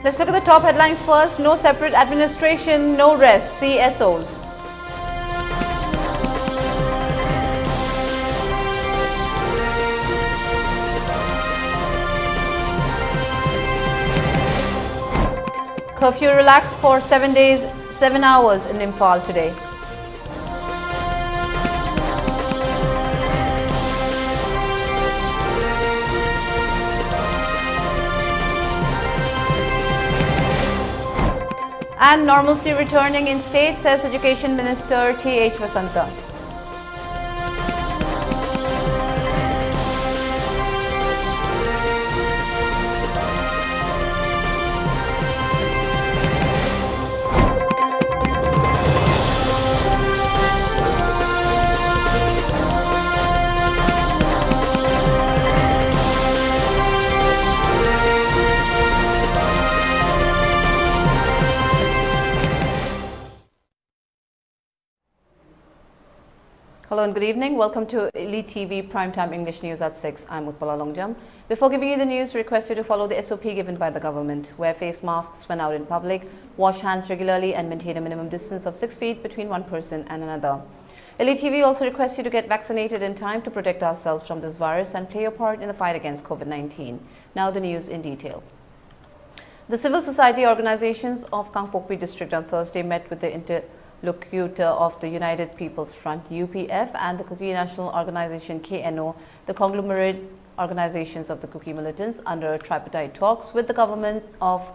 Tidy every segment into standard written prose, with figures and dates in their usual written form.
Let's look at the top headlines first. No separate administration, no rest, CSOs. Curfew relaxed for 7 days, 7 hours in Imphal today. And normalcy returning in state, says Education Minister T.H. Vasanta. Hello and good evening. Welcome to ELITETV Primetime English News at 6. I'm Utpala. Before giving you the news, we request you to follow the SOP given by the government. Wear face masks when out in public, wash hands regularly and maintain a minimum distance of 6 feet between one person and another. ELITETV also requests you to get vaccinated in time to protect ourselves from this virus and play your part in the fight against COVID-19. Now the news in detail. The civil society organizations of Kangpokpi district on Thursday met with the interlocutor of the United People's Front UPF and the Kuki National Organization KNO, the conglomerate organizations of the Kuki militants, under tripartite talks with the government of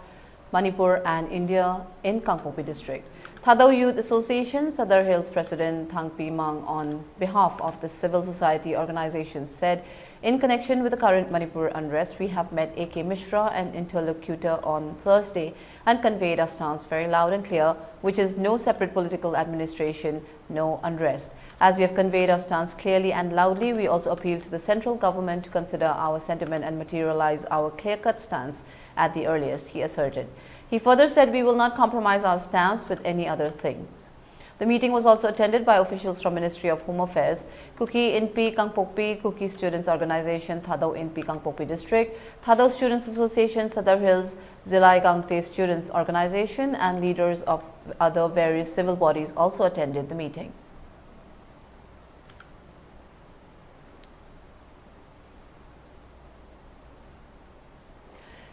Manipur and India in Kangpokpi district. Thadao Youth Association, Sadar Hills President Thangpi Mang, on behalf of the civil society organizations, said, in connection with the current Manipur unrest, we have met A.K. Mishra, an interlocutor, on Thursday and conveyed our stance very loud and clear, which is no separate political administration, no unrest. As we have conveyed our stance clearly and loudly, we also appeal to the central government to consider our sentiment and materialize our clear-cut stance at the earliest, he asserted. He further said, we will not compromise our stance with any other things. The meeting was also attended by officials from Ministry of Home Affairs, Kuki Inpi Kangpokpi, Kuki Students Organization, Thadao Inpi Kangpokpi District, Thadao Students Association, Sadar Hills, Zilai Gangte Students Organization, and leaders of other various civil bodies also attended the meeting.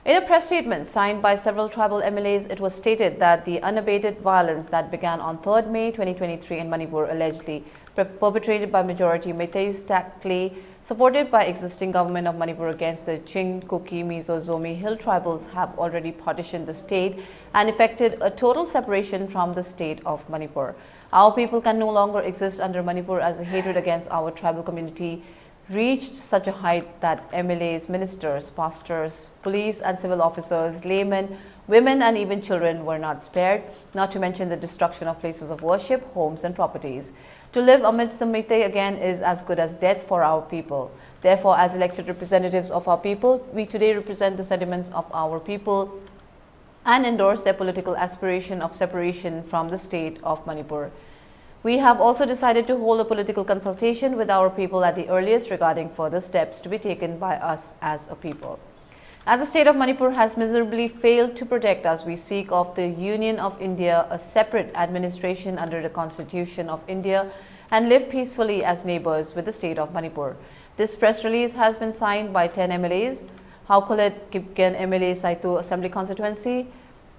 In a press statement signed by several tribal MLAs, it was stated that the unabated violence that began on 3rd May 2023 in Manipur, allegedly perpetrated by majority Meiteis tactfully supported by existing government of Manipur against the Ching, Kuki, Mizo, Zomi Hill tribals, have already partitioned the state and effected a total separation from the state of Manipur. Our people can no longer exist under Manipur, as the hatred against our tribal community reached such a height that MLAs, ministers, pastors, police and civil officers, laymen, women and even children were not spared, not to mention the destruction of places of worship, homes and properties. To live amidst the Meitei again is as good as death for our people. Therefore, as elected representatives of our people, we today represent the sentiments of our people and endorse their political aspiration of separation from the state of Manipur. We have also decided to hold a political consultation with our people at the earliest regarding further steps to be taken by us as a people. As the state of Manipur has miserably failed to protect us, we seek of the Union of India a separate administration under the Constitution of India and live peacefully as neighbors with the state of Manipur. This press release has been signed by 10 MLAs, Haukolet Kipken MLA Saitu Assembly Constituency,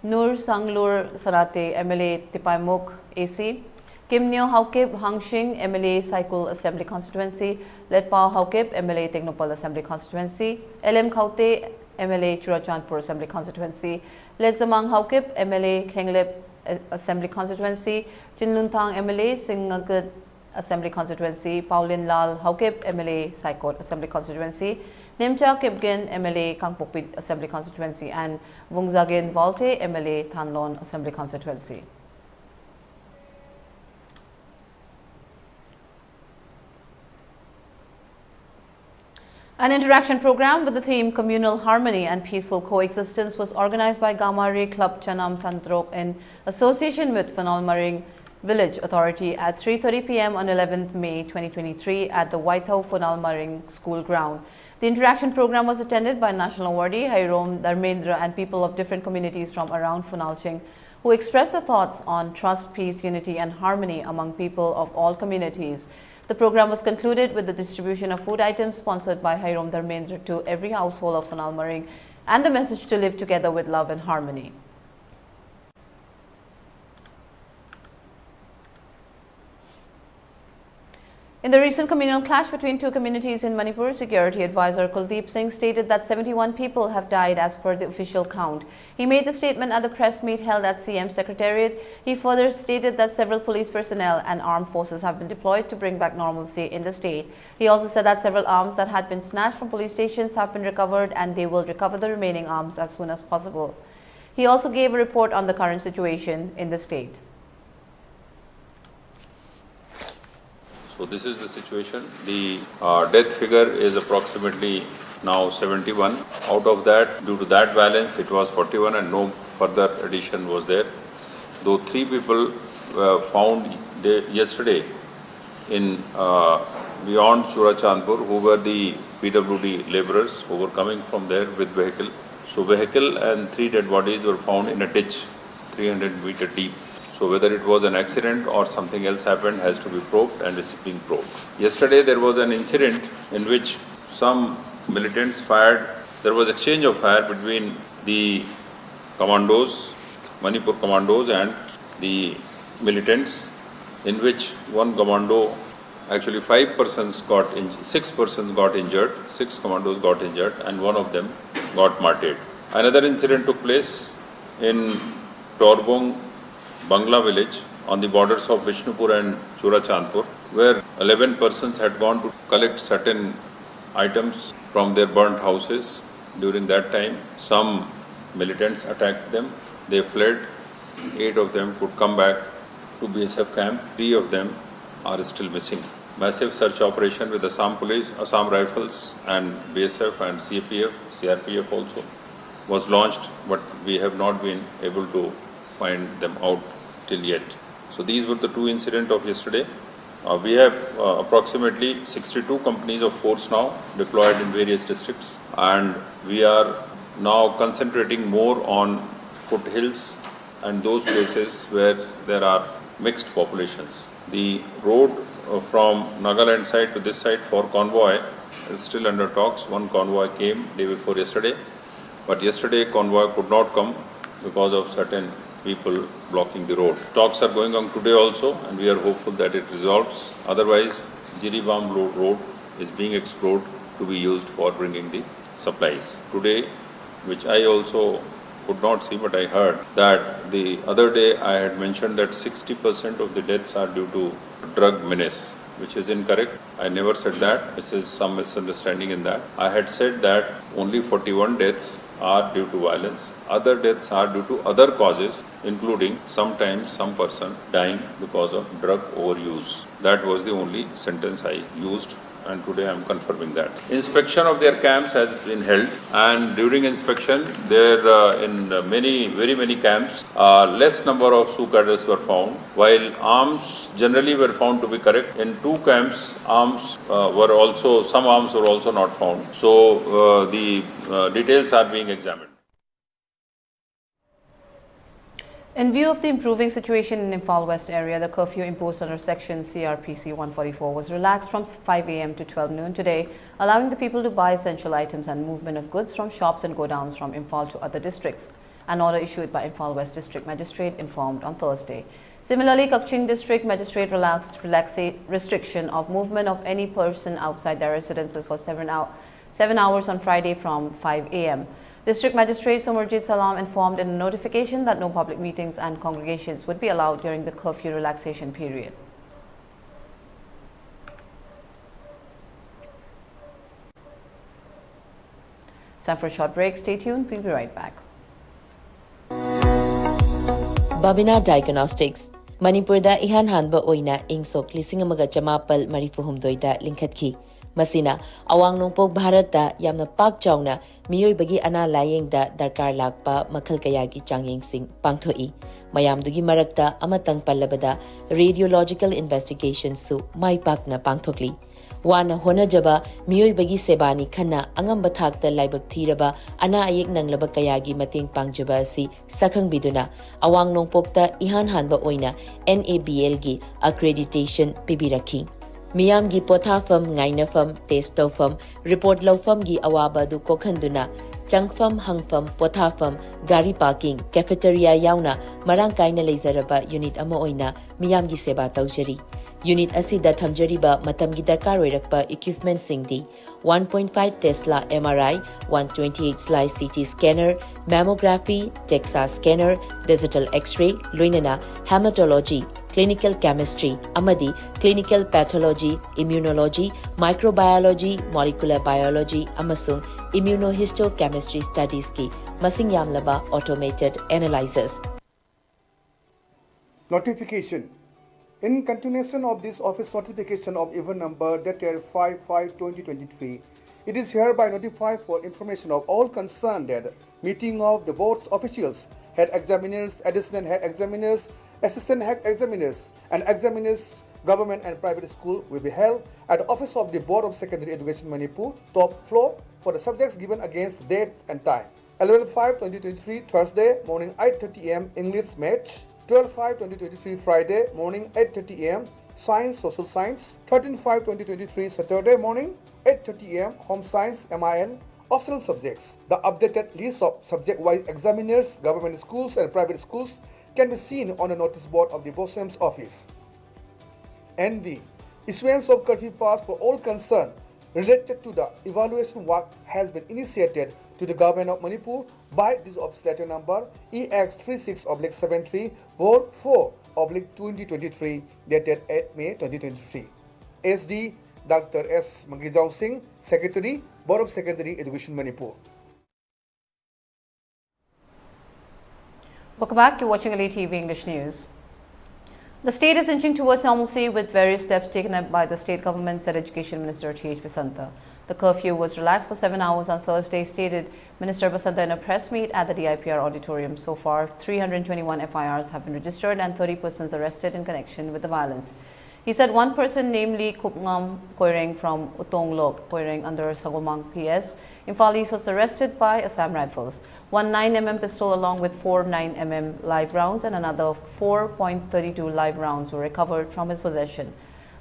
Nur Sanglur Sarate MLA Tipaimuk AC, Kim Nyo Haukip Hangshing MLA Saikul Assembly Constituency, Letpao Haukip MLA Technopal Assembly Constituency, LM Khaute MLA Churachandpur Assembly Constituency, Ledzamang Haukip MLA Khenglep Assembly Constituency, Chinlunthang MLA Singagat Assembly Constituency, Paulin Lal Haukip MLA Saikot Assembly Constituency, Nimcha Kipgen MLA Kangpokpi Assembly Constituency, and Vungzagin Volte MLA Thanlon Assembly Constituency. An interaction program with the theme Communal Harmony and Peaceful Coexistence was organized by Gamari Club Chanam Santrok in association with Phenol Maring Village Authority at 3:30 p.m. on 11th May 2023 at the Waithau Funal Maring School ground. The interaction program was attended by National Awardee Hairom Dharmendra and people of different communities from around Funalching who expressed their thoughts on trust, peace, unity and harmony among people of all communities. The program was concluded with the distribution of food items sponsored by Hairom Dharmendra to every household of Funal Maring and the message to live together with love and harmony. In the recent communal clash between two communities in Manipur, Security Advisor Kuldeep Singh stated that 71 people have died as per the official count. He made the statement at the press meet held at CM Secretariat. He further stated that several police personnel and armed forces have been deployed to bring back normalcy in the state. He also said that several arms that had been snatched from police stations have been recovered and they will recover the remaining arms as soon as possible. He also gave a report on the current situation in the state. So this is the situation. The death figure is approximately now 71. Out of that, due to that violence, it was 41 and no further addition was there. Though 3 people were found yesterday in beyond Churachandpur, who were the PWD laborers who were coming from there with vehicle. So vehicle and 3 dead bodies were found in a ditch 300 meter deep. So whether it was an accident or something else happened has to be probed and is being probed. Yesterday there was an incident in which some militants fired. There was exchange of fire between the commandos, Manipur commandos and the militants, in which one commando, actually 5 persons got injured, 6 persons got injured, 6 commandos got injured and one of them got martyred. Another incident took place in Torbong Bangla village on the borders of Vishnupur and Churachandpur, where 11 persons had gone to collect certain items from their burnt houses. During that time, some militants attacked them. They fled. 8 of them could come back to BSF camp. 3 of them are still missing. Massive search operation with Assam Police, Assam Rifles and BSF and CRPF also was launched, but we have not been able to find them out till yet. So these were the 2 incidents of yesterday. We have approximately 62 companies of force now deployed in various districts, and we are now concentrating more on foothills and those places where there are mixed populations. The road from Nagaland side to this side for convoy is still under talks. One convoy came day before yesterday, but yesterday convoy could not come because of certain people blocking the road. Talks are going on today also and we are hopeful that it resolves. Otherwise, Jiribam road is being explored to be used for bringing the supplies. Today, which I also could not see but I heard that the other day I had mentioned that 60% of the deaths are due to drug menace, which is incorrect. I never said that. This is some misunderstanding in that. I had said that only 41 deaths are due to violence. Other deaths are due to other causes, including sometimes some person dying because of drug overuse. That was the only sentence I used, and today I am confirming that. Inspection of their camps has been held, and during inspection, there in very many camps, less number of SU cadres were found, while arms generally were found to be correct. In 2 camps, some arms were also not found. So the details are being examined. In view of the improving situation in Imphal West area, the curfew imposed under Section CRPC 144 was relaxed from 5 a.m. to 12 noon today, allowing the people to buy essential items and movement of goods from shops and godowns from Imphal to other districts. An order issued by Imphal West District Magistrate informed on Thursday. Similarly, Kakching District Magistrate relaxed restriction of movement of any person outside their residences for 7 hours on Friday from 5 a.m. District Magistrate Samarjit Salam informed in a notification that no public meetings and congregations would be allowed during the curfew relaxation period. It's time for a short break. Stay tuned. We'll be right back. Babina Diagnostics Manipur da ihan hanba oina ingsok lising amaga chamapal marifuhumdoida linkhatki Masina, awang nungpok Bharata yamna pak chawna miyoy bagi ana layeng da darkar lakpa makal kayagi changyeng sing pangthoi. Mayamdugi marakta amatang palabada radiological investigation su mai pak na pangthokli. Wana hona jaba miyoy bagi sebani khana angamba thakta laibak thiraba ana ayek nanglaba kayagi mating pangjaba si sakhang biduna awang nongpokta ihan hanba oina NABL gi accreditation pibirakhi. Miyam gi pothafam ngainafam testofam report lawfam gi awaba du kokhanduna changfam hangfam pothafam gari parking cafeteria yauna marang kaina leizaraba unit ama oina miyam gi seba tawjari. Unit asida thamjariba matamgi darkar oirakpa equipment singdi 1.5 Tesla MRI, 128 slice CT scanner, mammography, DEXA scanner, digital X-ray, loinana hematology, clinical chemistry, amadi clinical pathology, immunology, microbiology, molecular biology, amasung immunohistochemistry studies ki masing yamlaba automated analyzers. Notification. In continuation of this office notification of event number dated 5/5/2023, it is hereby notified for information of all concerned that meeting of the board's officials, head examiners, assistant head examiners, assistant head examiners, and examiners, government and private school will be held at the office of the Board of Secondary Education Manipur, top floor, for the subjects given against dates and time. 11/5/2023, Thursday, morning 8:30 am, English match. 12/5/2023, Friday, morning 8:30 am, Science, Social Science. 13/5/2023, Saturday morning 8:30 am, Home Science, MIN, optional subjects. The updated list of subject-wise examiners, government schools and private schools can be seen on the notice board of the BOSEM's office. NV. Issuance of curfew pass for all concerned related to the evaluation work has been initiated to the government of Manipur by this office letter number EX36/73 Vol 4/2023 dated 8 May 2023. SD Dr. S. Mangijau Singh, Secretary, Board of Secondary Education Manipur. Welcome back. You're watching ELITETV English News. The state is inching towards normalcy with various steps taken up by the state government, said Education Minister T.H. Basanta. The curfew was relaxed for 7 hours on Thursday, stated Minister Basanta in a press meet at the DIPR auditorium. So far, 321 FIRs have been registered and 30 persons arrested in connection with the violence. He said one person, namely Kupngam Koireng from Utonglok, Koireng under Sagomang PS, Imphal East, was arrested by Assam Rifles. One 9mm pistol along with 4 9mm live rounds and another 4.32 live rounds were recovered from his possession.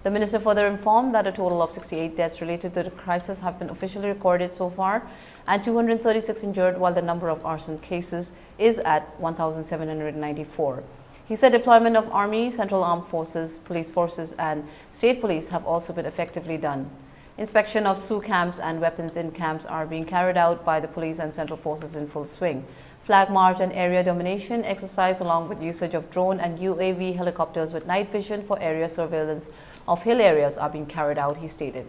The minister further informed that a total of 68 deaths related to the crisis have been officially recorded so far and 236 injured, while the number of arson cases is at 1,794. He said deployment of Army, Central Armed Forces, police forces and state police have also been effectively done. Inspection of SU camps and weapons in camps are being carried out by the police and central forces in full swing. Flag march and area domination exercise along with usage of drone and UAV helicopters with night vision for area surveillance of hill areas are being carried out, he stated.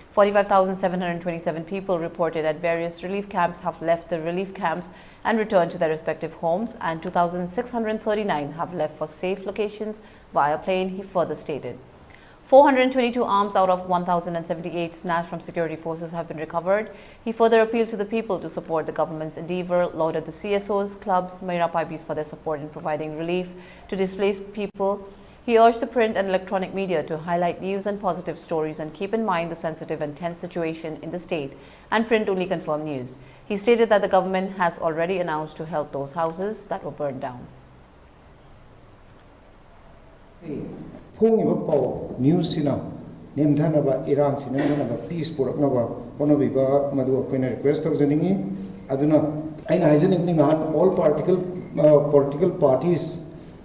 45,727 people reported at various relief camps have left the relief camps and returned to their respective homes, and 2,639 have left for safe locations via plane, he further stated. 422 arms out of 1,078 snatched from security forces have been recovered. He further appealed to the people to support the government's endeavor, lauded the CSOs, clubs, Mayra Pipes for their support in providing relief to displaced people. He urged the print and electronic media to highlight news and positive stories and keep in mind the sensitive and tense situation in the state and print only confirmed news. He stated that the government has already announced to help those houses that were burned down. News Nemdhanaba Iran Sinanaba peace Puraknava, one of Viva Madu request of Zeningi, Aduna, and Hygienic all political parties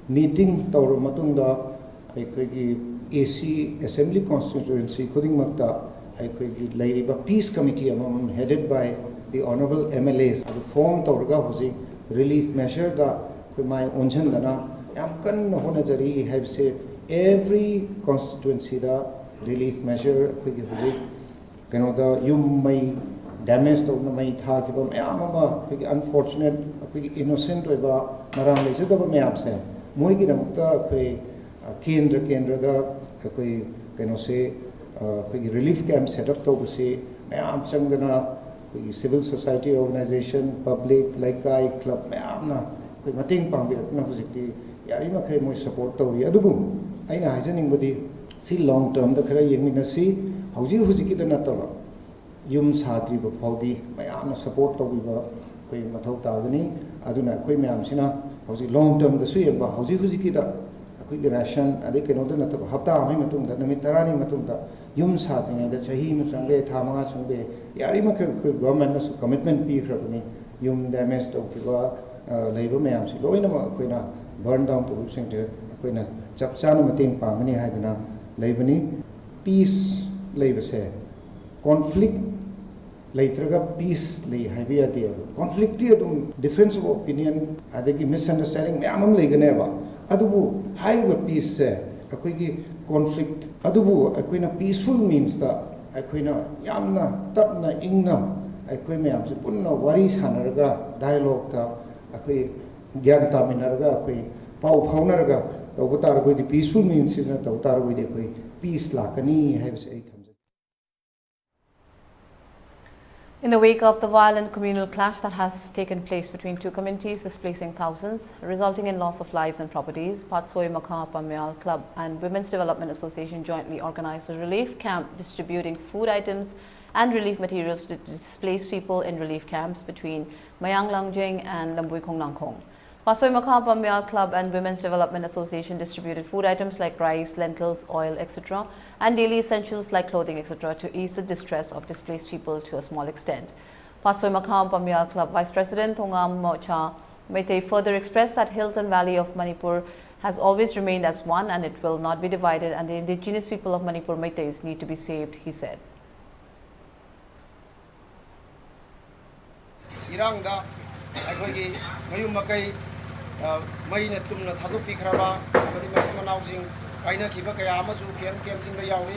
meeting Tauro Matunda, AC Assembly Constituency, Kudingmakta, Lairiba Peace Committee headed by the Honorable MLAs, formed Taurga Husi relief measure, my Unchandana, Yamkan Honajari have said every constituency the relief measure, you may damage the may talk about unfortunate, innocent, Maram Lizabah may absent. Moigi Namta, Kendra, ꯑꯩꯈꯣꯏꯒꯤ relief camp set up ꯇꯧꯕꯁꯤ ꯃꯌꯥꯝ ꯆꯪꯗꯅ ꯑꯩꯈꯣꯏꯒꯤ civil society organisation public ꯂꯩꯀꯥꯏ club ꯃꯌꯥꯝꯅ ꯑꯩꯈꯣꯏ ꯃꯇꯦꯡ ꯄꯥꯡꯕꯤꯔꯛꯇꯨꯅ ꯍꯧꯖꯤꯛꯇꯤ ꯌꯥꯔꯤꯃꯈꯩ ꯃꯣꯏ ꯁꯄꯣꯔꯠ ꯇꯧꯔꯤ ꯑꯗꯨꯕꯨ ꯑꯩꯅ ꯍꯥꯏꯖꯅꯤꯡꯕꯗꯤ ꯁꯤ ꯂꯣꯡ ꯇꯔꯝꯗ ꯈꯔ ꯌꯦꯡꯃꯤꯟꯅꯁꯤ ꯍꯧꯖꯤꯛꯀꯤꯗ ꯅꯠꯇꯕ ꯌꯨꯝ ꯁꯥꯗ꯭ꯔꯤꯕ ꯐꯥꯎꯗꯤ ꯃꯌꯥꯝꯅ ꯁꯄꯣꯔꯠ ꯇꯧꯕꯤꯕ ꯑꯩꯈꯣꯏ ꯃꯊꯧ ꯇꯥꯒꯅꯤ ꯑꯗꯨꯅ ꯑꯩꯈꯣꯏ ꯃꯌꯥꯝꯁꯤꯅ ꯍꯧꯖꯤꯛ ꯂꯣꯡ ꯇꯔꯝꯗꯁꯨ ꯌꯦꯡꯕ ꯍꯧꯖꯤꯛꯀꯤꯗ ꯑꯩꯈꯣꯏꯒꯤ ꯔꯦꯁꯟ ꯑꯗꯩ ꯀꯩꯅꯣꯗ ꯅꯠꯇꯕ ꯍꯞꯇꯥ ꯑꯃꯒꯤ ꯃꯇꯨꯡꯗ ꯅꯨꯃꯤꯠ 10ꯅꯤ ꯃꯇꯨꯡꯗ ꯌꯨꯝ ꯁꯥꯗ꯭ꯔꯤꯉꯩꯗ ꯆꯍꯤ ꯑꯃ ꯆꯪꯕ ꯌꯥꯏ ꯊꯥ 5 ꯆꯪꯕ ꯌꯥꯏ ꯌꯥꯔꯤꯃꯈꯩ ꯑꯩꯈꯣꯏ ꯒꯚꯔꯟꯃꯦꯟꯠꯅꯁꯨ ꯀꯃꯤꯠꯃꯦꯟꯠ ꯄꯤꯈ꯭ꯔꯕꯅꯤ ꯌꯨꯝ ꯗꯦꯃꯦꯖ ꯇꯧꯈꯤꯕ ꯂꯩꯕ ꯃꯌꯥꯝꯁꯤ ꯂꯣꯏꯅꯃꯛ ꯑꯩꯈꯣꯏꯅ ꯕꯔꯟ ꯗꯥꯎꯟ ꯇꯧꯕꯁꯤꯡꯁꯦ ꯑꯩꯈꯣꯏꯅ ꯆꯞ ꯆꯥꯅ ꯃꯇꯦꯡ ꯄꯥꯡꯒꯅꯤ ꯍꯥꯏꯗꯅ ꯂꯩꯕꯅꯤ ꯄꯤꯁ ꯂꯩꯕꯁꯦ ꯀꯣꯟꯐ꯭ꯂꯤꯛ ꯂꯩꯇ꯭ꯔꯒ ꯄꯤꯁ ꯂꯩ ꯍꯥꯏꯕ ꯌꯥꯗꯦꯕ ꯀꯣꯟꯐ꯭ꯂꯤꯛꯇꯤ ꯑꯗꯨꯝ ꯗꯤꯐ꯭ꯔꯦꯟꯁ ꯑꯣꯐ ꯑꯣꯄꯤꯅꯤꯌꯟ ꯑꯗꯒꯤ ꯃꯤꯁꯑꯟꯗꯔꯁꯇꯦꯟꯗꯤꯡ ꯃꯌꯥꯝ ꯑꯃ ꯂꯩꯒꯅꯦꯕ ꯑꯗꯨꯕꯨ ꯍꯥꯏꯔꯤꯕ ꯄꯤꯁꯁꯦ ꯑꯩꯈꯣꯏꯒꯤ ꯀꯣꯟꯐ꯭ꯂꯤꯛ ꯑꯗꯨꯕꯨ ꯑꯩꯈꯣꯏꯅ ꯄꯤꯁꯐꯨꯜ ꯃꯤꯟꯁꯇ ꯑꯩꯈꯣꯏꯅ ꯌꯥꯝꯅ ꯇꯞꯅ ꯏꯪꯅ ꯑꯩꯈꯣꯏ ꯃꯌꯥꯝꯁꯦ ꯄꯨꯟꯅ ꯋꯥꯔꯤ ꯁꯥꯟꯅꯔꯒ ꯗꯥꯏꯂꯣꯛꯇ ꯑꯩꯈꯣꯏ ꯒ꯭ꯌꯥꯟ ꯇꯥꯃꯤꯟꯅꯔꯒ ꯑꯩꯈꯣই ꯄꯥꯎ ꯐꯥꯎꯅꯔꯒ ꯇꯧꯕ ꯇꯥꯔꯒꯗꯤ ꯄꯤꯁꯐꯨꯜ ꯃꯤꯟꯁꯁꯤꯅ ꯇꯧꯕ ꯇꯥꯔꯒꯗꯤ ꯑꯩꯈꯣꯏ ꯄꯤꯁ ꯂꯥꯛꯀꯅꯤ ꯍꯥꯏꯕꯁꯦ ꯑꯩ ꯊꯝꯖꯒꯦ. In the wake of the violent communal clash that has taken place between two communities, displacing thousands, resulting in loss of lives and properties, Patsoi Makha Pamyal Club and Women's Development Association jointly organized a relief camp distributing food items and relief materials to displaced people in relief camps between Mayang Langjing and Lambui Khong Nangkhong. Patsoi Makha Pamyal Club and Women's Development Association distributed food items like rice, lentils, oil, etc. and daily essentials like clothing, etc. to ease the distress of displaced people to a small extent. Patsoi Makha Pamyal Club Vice President Thongam Mocha Meitei further expressed that Hills and Valley of Manipur has always remained as one and it will not be divided, and the indigenous people of Manipur Meiteis need to be saved, he said. Irangda akhoi mayum makai mayna tumna thadu pikraba amadi masama naujing kaina khiba kaya amaju kem jing da yawi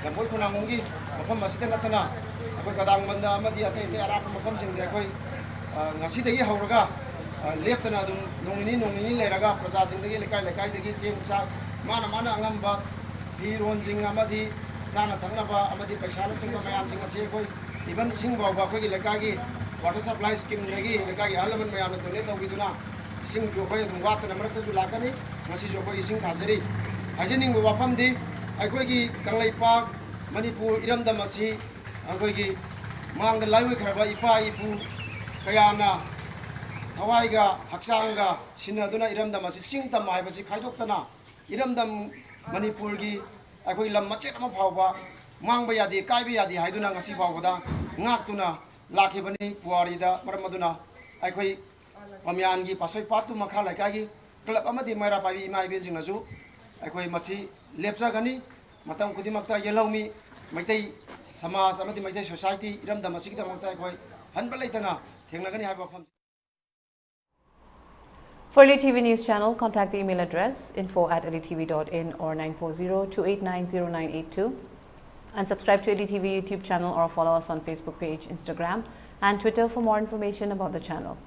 lamboi khunangungi mafam masida natana akhoi kadang banda amadi ate ara mafam jing da akhoi ngasi dagi hauraga leptana dum nongini leraga praja jing dagi lekai dagi cheng cha mana angamba hiron jing amadi jana thangnaba amadi paisa na chingba mayam jing ache akhoi even ising bawa akhoi lekai gi water supply scheme lagi lekai alaman mayam donate tawiduna ising jo khoi wat namrak su lakani masi jo khoi ising thajari hajening wafam di akhoi gi kanglai pa Manipur iram da masi akhoi gi mang da laiwe khraba ipa ipu kayana thawai ga haksang ga sinaduna iram da masi sing tam mai basi khaidok tana iram dam Manipur gi akhoi lam machet ma phawba mang ba yadi kai ba yadi haiduna ngasi phawda ngak tuna lakhibani puari da maramaduna akhoi Pamyan gi pasoi patu makha laikai gi club amadi maira pabi mai bil jingasu akhoi masi lepsa gani matam kudimakta yelomi maitai samaj amadi maitai society iram da masi da makta akhoi hanba leitana thengnagani haiba pham. For ELITETV News Channel, contact the email address info@elitv.in or 9402890982 and subscribe to ELITETV YouTube channel or follow us on Facebook page, Instagram and Twitter for more information about the channel.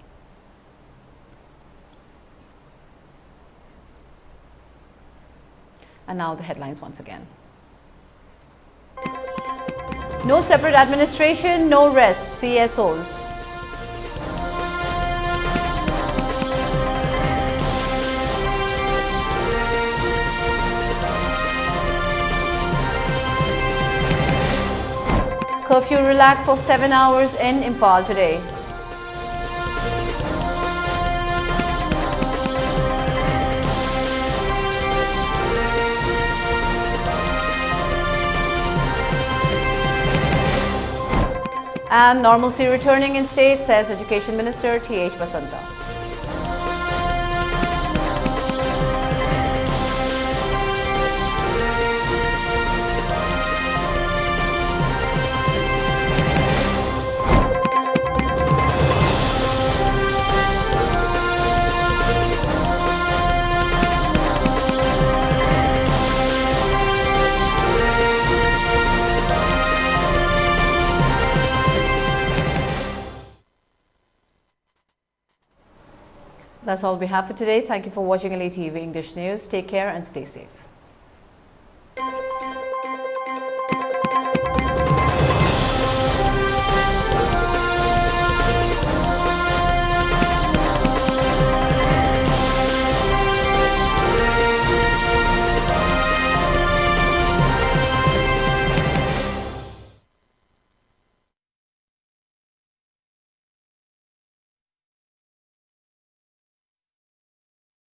And now the headlines once again. No separate administration, no rest, CSOs. Curfew relaxed for 7 hours in Imphal today. And normalcy returning in state, says Education Minister T.H. Basanta. That's all we have for today. Thank you for watching ELITETV English News. Take care and stay safe.